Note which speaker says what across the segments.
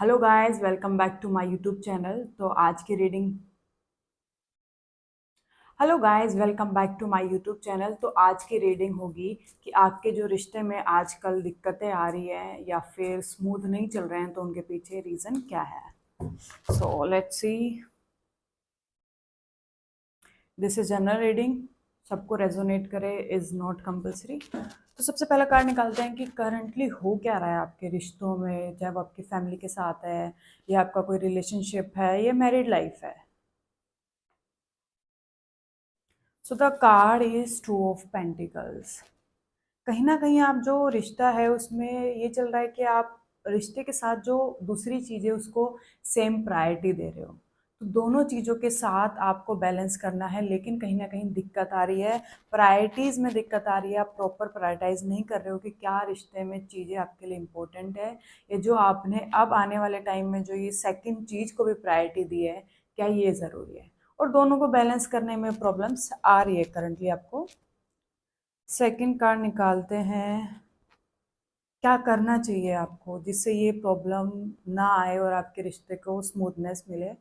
Speaker 1: Hello guys, welcome back to my YouTube channel. तो आज की reading hello guys, welcome back to my YouTube channel. तो आज की रीडिंग होगी कि आपके जो रिश्ते में आजकल दिक्कतें आ रही हैं या फिर स्मूथ नहीं चल रहे हैं, तो उनके पीछे रीज़न क्या है। So let's see. This is general reading. सबको रेजोनेट करे इज़ नॉट कंपल्सरी। तो सबसे पहला कार्ड निकालते हैं कि करंटली हो क्या रहा है आपके रिश्तों में, चाहे वो आपकी फैमिली के साथ है या आपका कोई रिलेशनशिप है या मैरिड लाइफ है। So the card is two of pentacles. कहीं ना कहीं आप जो रिश्ता है उसमें ये चल रहा है कि आप रिश्ते के साथ जो दूसरी चीज़ें उसको सेम प्रायोरिटी दे रहे हो। तो दोनों चीज़ों के साथ आपको बैलेंस करना है, लेकिन कहीं ना कहीं दिक्कत आ रही है। प्रायोरिटीज़ में दिक्कत आ रही है। आप प्रॉपर प्रायोरिटाइज नहीं कर रहे हो कि क्या रिश्ते में चीज़ें आपके लिए इम्पोर्टेंट है, या जो आपने अब आने वाले टाइम में जो ये सेकंड चीज़ को भी प्रायोरिटी दी है, क्या ये ज़रूरी है। और दोनों को बैलेंस करने में प्रॉब्लम्स आ रही है करंटली आपको। सेकंड कार्ड निकालते हैं, क्या करना चाहिए आपको जिससे ये प्रॉब्लम ना आए और आपके रिश्ते को स्मूथनेस मिले।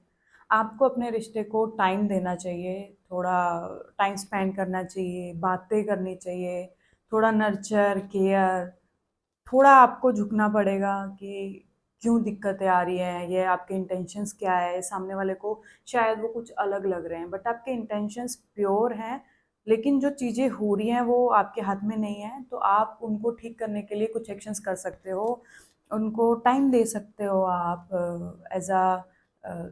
Speaker 1: आपको अपने रिश्ते को टाइम देना चाहिए, थोड़ा टाइम स्पेंड करना चाहिए, बातें करनी चाहिए, थोड़ा नर्चर केयर, थोड़ा आपको झुकना पड़ेगा कि क्यों दिक्कतें आ रही हैं, ये आपके इंटेंशंस क्या है। सामने वाले को शायद वो कुछ अलग लग रहे हैं, बट आपके इंटेंशंस प्योर हैं। लेकिन जो चीज़ें हो रही हैं वो आपके हाथ में नहीं है, तो आप उनको ठीक करने के लिए कुछ एक्शंस कर सकते हो। उनको टाइम दे सकते हो आप, एज अ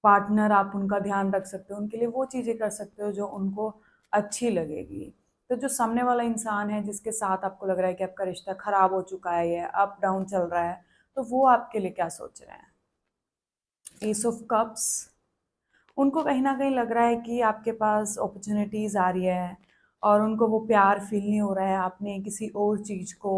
Speaker 1: पार्टनर आप उनका ध्यान रख सकते हो, उनके लिए वो चीज़ें कर सकते हो जो उनको अच्छी लगेगी। तो जो सामने वाला इंसान है जिसके साथ आपको लग रहा है कि आपका रिश्ता ख़राब हो चुका है या अप डाउन चल रहा है, तो वो आपके लिए क्या सोच रहे हैं। S of cups. उनको कहीं न कहीं लग रहा है कि आपके पास अपॉर्च्युनिटीज़ आ रही है और उनको वो प्यार फ़ील नहीं हो रहा है। आपने किसी और चीज़ को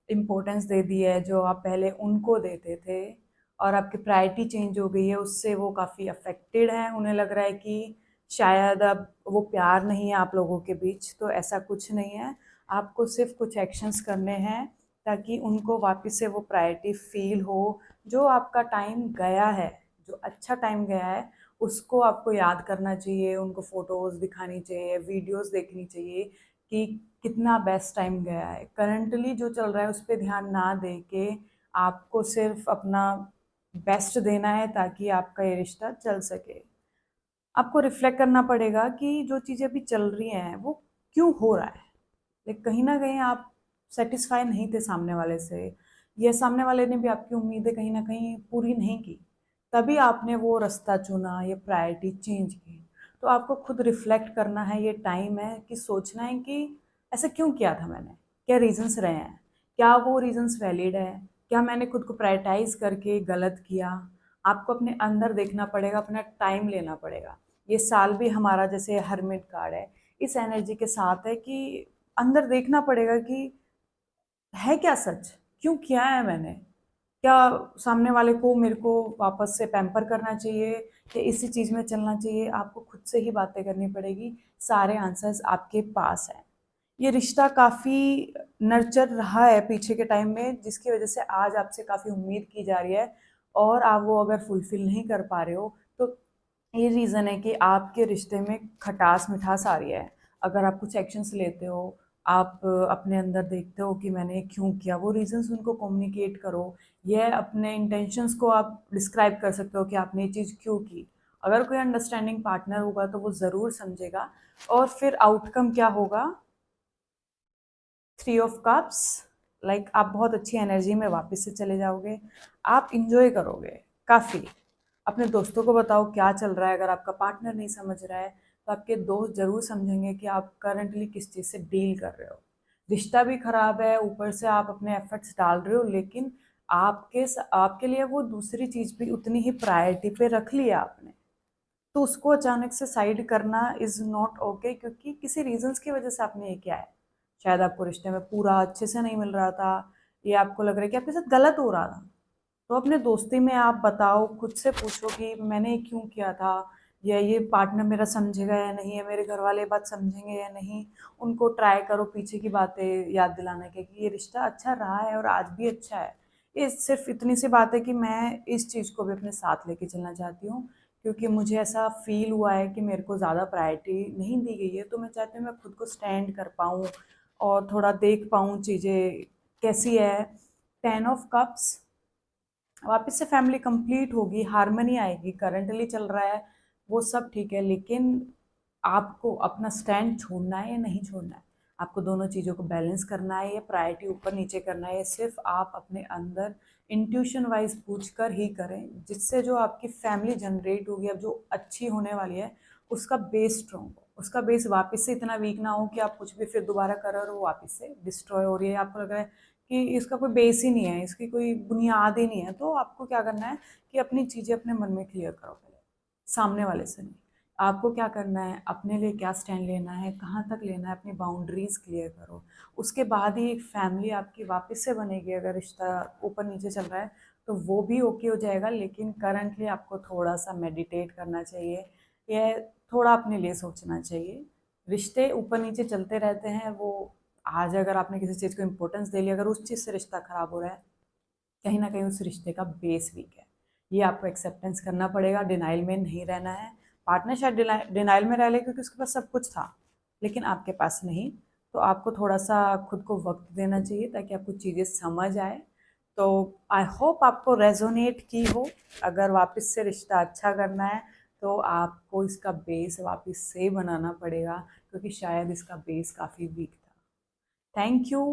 Speaker 1: इम्पोर्टेंस दे दी है जो आप पहले उनको देते थे, और आपकी प्रायोरिटी चेंज हो गई है। उससे वो काफ़ी अफ़ेक्टेड हैं। उन्हें लग रहा है कि शायद अब वो प्यार नहीं है आप लोगों के बीच, तो ऐसा कुछ नहीं है। आपको सिर्फ़ कुछ एक्शंस करने हैं ताकि उनको वापस से वो प्रायोरिटी फ़ील हो। जो आपका टाइम गया है, जो अच्छा टाइम गया है, उसको आपको याद करना चाहिए। उनको फ़ोटोज़ दिखानी चाहिए, वीडियोज़ देखनी चाहिए कि कितना बेस्ट टाइम गया है। करंटली जो चल रहा है उस पे ध्यान ना दे के आपको सिर्फ़ अपना बेस्ट देना है ताकि आपका ये रिश्ता चल सके। आपको रिफ्लेक्ट करना पड़ेगा कि जो चीज़ें अभी चल रही हैं वो क्यों हो रहा है। लाइक कहीं न कहीं आप सैटिस्फाई नहीं थे सामने वाले से, या सामने वाले ने भी आपकी उम्मीदें कहीं न कहीं पूरी नहीं की। तभी आपने वो रास्ता चुना, ये प्रायोरिटी चेंज की। तो आपको खुद रिफ्लेक्ट करना है, ये टाइम है कि सोचना है कि ऐसा क्यों किया था मैंने? क्या रीज़न्स रहे हैं? क्या वो रीज़न्स वैलिड है? क्या मैंने खुद को प्रायोरिटाइज़ करके गलत किया? आपको अपने अंदर देखना पड़ेगा, अपना टाइम लेना पड़ेगा। ये साल भी हमारा जैसे हर्मिट कार्ड है, इस एनर्जी के साथ है कि अंदर देखना पड़ेगा कि है क्या सच? क्यों किया है मैंने? क्या सामने वाले को मेरे को वापस से पैम्पर करना चाहिए या इसी चीज़ में चलना चाहिए? आपको खुद से ही बातें करनी पड़ेगी। सारे आंसर्स आपके पास हैं। ये रिश्ता काफ़ी नर्चर रहा है पीछे के टाइम में, जिसकी वज़ह से आज आपसे काफ़ी उम्मीद की जा रही है, और आप वो अगर फुलफ़िल नहीं कर पा रहे हो, तो ये रीज़न है कि आपके रिश्ते में खटास-मिठास आ रही है। अगर आप कुछ एक्शंस लेते हो, आप अपने अंदर देखते हो कि मैंने क्यों किया, वो रीज़न्स उनको कम्युनिकेट करो। ये अपने इंटेंशंस को आप डिस्क्राइब कर सकते हो कि आपने ये चीज़ क्यों की। अगर कोई अंडरस्टैंडिंग पार्टनर होगा तो वो ज़रूर समझेगा। और फिर आउटकम क्या होगा? Three of cups. लाइक आप बहुत अच्छी एनर्जी में वापस से चले जाओगे। आप इंजॉय करोगे काफ़ी। अपने दोस्तों को बताओ क्या चल रहा है। अगर आपका पार्टनर नहीं समझ रहा है तो आपके दोस्त ज़रूर समझेंगे कि आप करंटली किस चीज़ से डील कर रहे हो। रिश्ता भी ख़राब है, ऊपर से आप अपने एफर्ट्स डाल रहे हो, लेकिन आपके लिए वो दूसरी चीज़ भी उतनी ही प्रायोरिटी पे रख लिया आपने। तो उसको अचानक से साइड करना इज़ नॉट ओके, क्योंकि किसी रीज़न्स की वजह से आपने ये किया है। शायद आपको रिश्ते में पूरा अच्छे से नहीं मिल रहा था, या आपको लग रहा है कि आपके साथ गलत हो रहा था। तो अपने दोस्ती में आप बताओ, खुद से पूछो कि मैंने ये क्यों किया था, या ये पार्टनर मेरा समझेगा या नहीं, या मेरे घर वाले बात समझेंगे या नहीं। उनको ट्राई करो पीछे की बातें याद दिलाने के कि ये रिश्ता अच्छा रहा है और आज भी अच्छा है। ये सिर्फ इतनी सी बात है कि मैं इस चीज़ को भी अपने साथ लेके चलना चाहती हूँ, क्योंकि मुझे ऐसा फ़ील हुआ है कि मेरे को ज़्यादा प्रायोरिटी नहीं दी गई है, तो मैं चाहती हूँ मैं खुद को स्टैंड कर पाऊँ और थोड़ा देख पाऊँ चीज़ें कैसी है। 10 ऑफ कप्स, वापस से फैमिली कंप्लीट होगी, हार्मनी आएगी, करंटली चल रहा है वो सब ठीक है, लेकिन आपको अपना स्टैंड छोड़ना है या नहीं छोड़ना है? आपको दोनों चीज़ों को बैलेंस करना है या प्रायोरिटी ऊपर नीचे करना है? या सिर्फ आप अपने अंदर इंट्यूशन वाइज पूछ कर ही करें, जिससे जो आपकी फैमिली जनरेट होगी अब जो अच्छी होने वाली है, उसका बेस स्ट्रॉन्ग हो, उसका बेस वापस से इतना वीक ना हो कि आप कुछ भी फिर दोबारा कर रहे हो और वो वापस से डिस्ट्रॉय हो रही है, आपको लग रहा है कि इसका कोई बेस ही नहीं है, इसकी कोई बुनियाद ही नहीं है। तो आपको क्या करना है कि अपनी चीज़ें अपने मन में क्लियर करो पहले, सामने वाले से नहीं। आपको क्या करना है, अपने लिए क्या स्टैंड लेना है, कहाँ तक लेना है, अपनी बाउंड्रीज क्लियर करो। उसके बाद ही एक फैमिली आपकी वापस से बनेगी। अगर रिश्ता ऊपर नीचे चल रहा है तो वो भी ओके हो जाएगा, लेकिन करंटली आपको थोड़ा सा मेडिटेट करना चाहिए या थोड़ा अपने लिए सोचना चाहिए। रिश्ते ऊपर नीचे चलते रहते हैं, वो आज अगर आपने किसी चीज़ को इम्पोर्टेंस दे लिया, अगर उस चीज़ से रिश्ता खराब हो रहा है, कहीं ना कहीं उस रिश्ते का बेस वीक है। ये आपको एक्सेप्टेंस करना पड़ेगा, डिनाइल में नहीं रहना है। पार्टनर शायद डिनाइल में रह ले क्योंकि उसके पास सब कुछ था, लेकिन आपके पास नहीं। तो आपको थोड़ा सा खुद को वक्त देना चाहिए ताकि आपको चीज़ें समझ आए। तो आई होप आपको रेजोनेट की हो। अगर वापस से रिश्ता अच्छा करना है तो आपको इसका बेस वापस से बनाना पड़ेगा, क्योंकि शायद इसका बेस काफ़ी वीक था। Thank you.